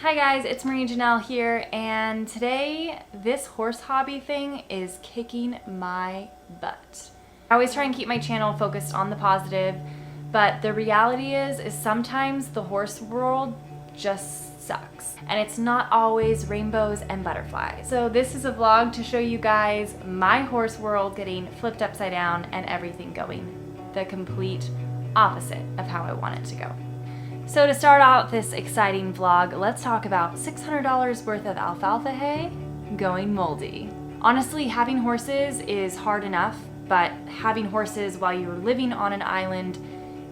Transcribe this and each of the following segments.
Hi guys, it's Marie Janelle here, and today this horse hobby thing is kicking my butt. I always try and keep my channel focused on the positive, but the reality is sometimes the horse world just sucks, and it's not always rainbows and butterflies. So this is a vlog to show you guys my horse world getting flipped upside down and everything going the complete opposite of how I want it to go. So to start out this exciting vlog, let's talk about $600 worth of alfalfa hay going moldy. Honestly, having horses is hard enough, but having horses while you're living on an island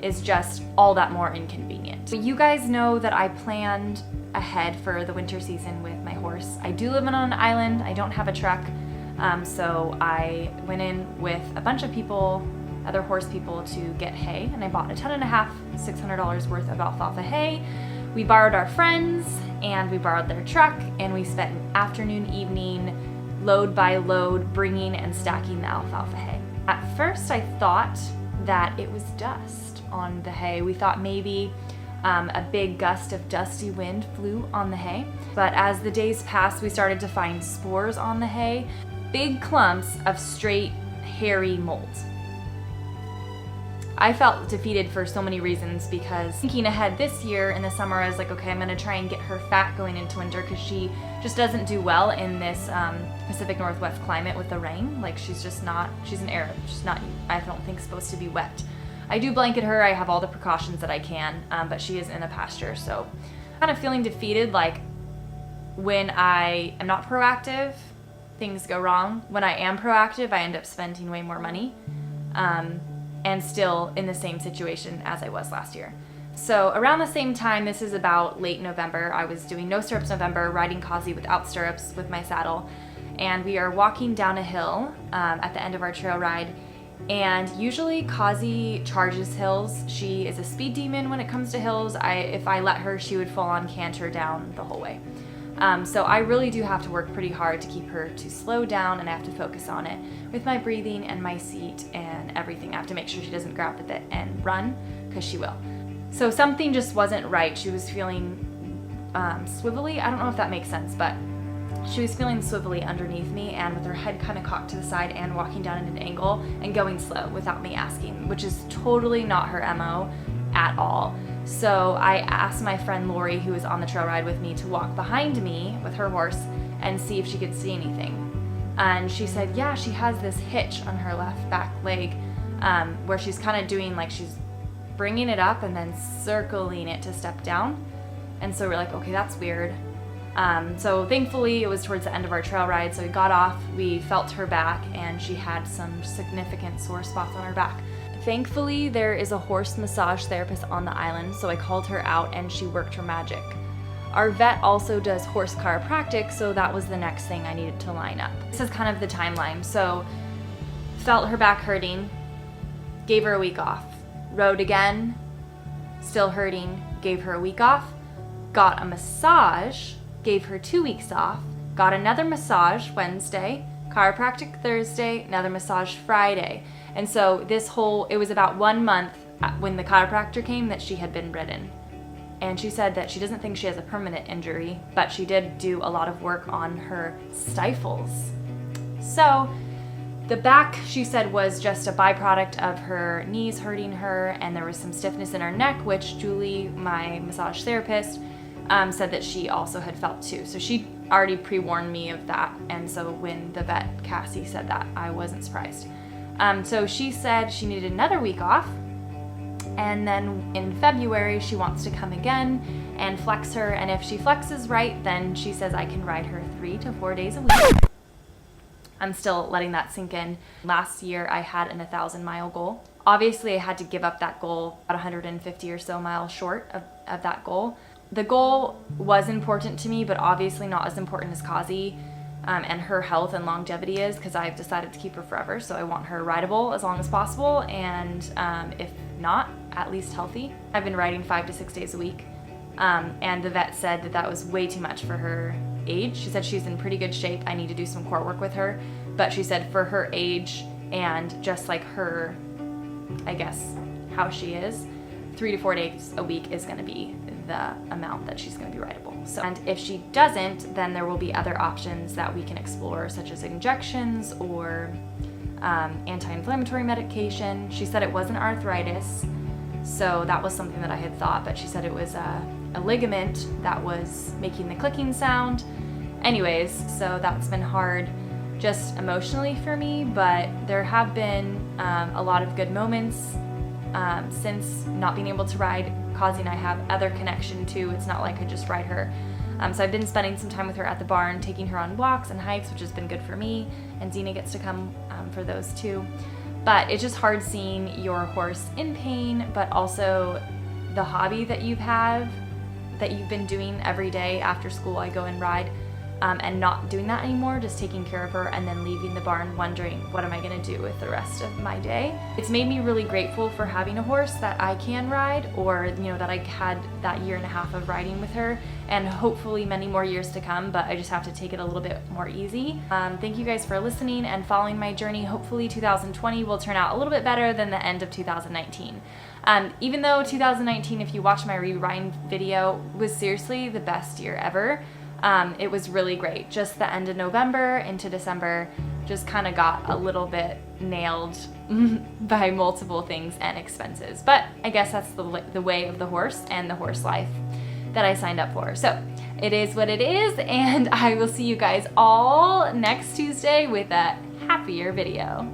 is just all that more inconvenient. You guys know that I planned ahead for the winter season with my horse. I do live on an island, I don't have a truck, so I went in with a bunch of people, other horse people, to get hay, and I bought a ton and a half, $600 worth of alfalfa hay. We borrowed our friends and we borrowed their truck, and we spent an afternoon, evening, load by load, bringing and stacking the alfalfa hay. At first I thought that it was dust on the hay. We thought maybe a big gust of dusty wind flew on the hay, but as the days passed we started to find spores on the hay, big clumps of straight hairy mold. I felt defeated for so many reasons, because thinking ahead this year in the summer, I was like, okay, I'm gonna try and get her fat going into winter, because she just doesn't do well in this Pacific Northwest climate with the rain. Like, she's an Arab, she's not, I don't think, supposed to be wet. I do blanket her, I have all the precautions that I can, but she is in a pasture, so kind of feeling defeated. Like, when I am not proactive, things go wrong. When I am proactive, I end up spending way more money. And still in the same situation as I was last year. So around the same time, this is about late November, I was doing no stirrups November, riding Kazi without stirrups with my saddle, and we are walking down a hill at the end of our trail ride, and usually Kazi charges hills. She is a speed demon when it comes to hills. If I let her, she would full on canter down the whole way. So I really do have to work pretty hard to keep her to slow down, and I have to focus on it with my breathing and my seat and everything. I have to make sure she doesn't grab the bit and run, because she will. So something just wasn't right. She was feeling swivelly. I don't know if that makes sense, but she was feeling swivelly underneath me, and with her head kind of cocked to the side and walking down at an angle and going slow without me asking, which is totally not her MO at all. So I asked my friend Lori, who was on the trail ride with me, to walk behind me with her horse and see if she could see anything. And she said, yeah, she has this hitch on her left back leg where she's kind of doing, like, she's bringing it up and then circling it to step down. And so we're like, okay, that's weird. So thankfully it was towards the end of our trail ride, so we got off, we felt her back, and she had some significant sore spots on her back. Thankfully, there is a horse massage therapist on the island, so I called her out and she worked her magic. Our vet also does horse chiropractic, so that was the next thing I needed to line up. This is kind of the timeline. So, felt her back hurting, gave her a week off. Rode again, still hurting, gave her a week off. Got a massage, gave her 2 weeks off. Got another massage Wednesday, chiropractic Thursday, another massage Friday. And so it was about 1 month when the chiropractor came that she had been ridden. And she said that she doesn't think she has a permanent injury, but she did do a lot of work on her stifles. So the back, she said, was just a byproduct of her knees hurting her, and there was some stiffness in her neck, which Julie, my massage therapist, said that she also had felt too. So she already pre-warned me of that, and so when the vet, Cassie, said that, I wasn't surprised. So she said she needed another week off, and then in February she wants to come again and flex her, and if she flexes right, then she says I can ride her 3 to 4 days a week. I'm still letting that sink in. Last year I had an 1,000-mile goal. Obviously I had to give up that goal, about 150 or so miles short of that goal. The goal was important to me, but obviously not as important as Kazi and her health and longevity is, because I've decided to keep her forever, so I want her rideable as long as possible, and if not, at least healthy. I've been riding 5 to 6 days a week, and the vet said that that was way too much for her age. She said she's in pretty good shape, I need to do some core work with her, but she said for her age and just like her, I guess, how she is, 3 to 4 days a week is going to be the amount that she's going to be rideable. So, and if she doesn't, then there will be other options that we can explore, such as injections or anti-inflammatory medication. She said it wasn't arthritis, so that was something that I had thought, but she said it was a ligament that was making the clicking sound. Anyways, so that's been hard just emotionally for me, but there have been a lot of good moments since not being able to ride Kazi and I have other connection too. It's not like I just ride her. So I've been spending some time with her at the barn, taking her on walks and hikes, which has been good for me, and Zena gets to come for those too. But it's just hard seeing your horse in pain, but also the hobby that you've been doing every day after school. I go and ride, and not doing that anymore, just taking care of her and then leaving the barn wondering, what am I gonna do with the rest of my day? It's made me really grateful for having a horse that I can ride, or that I had that 1.5 years of riding with her, and hopefully many more years to come, but I just have to take it a little bit more easy. Thank you guys for listening and following my journey. Hopefully 2020 will turn out a little bit better than the end of 2019. Even though 2019, if you watch my re-riding video, was seriously the best year ever. It was really great. Just the end of November into December just kind of got a little bit nailed by multiple things and expenses. But I guess that's the way of the horse and the horse life that I signed up for. So it is what it is, and I will see you guys all next Tuesday with a happier video.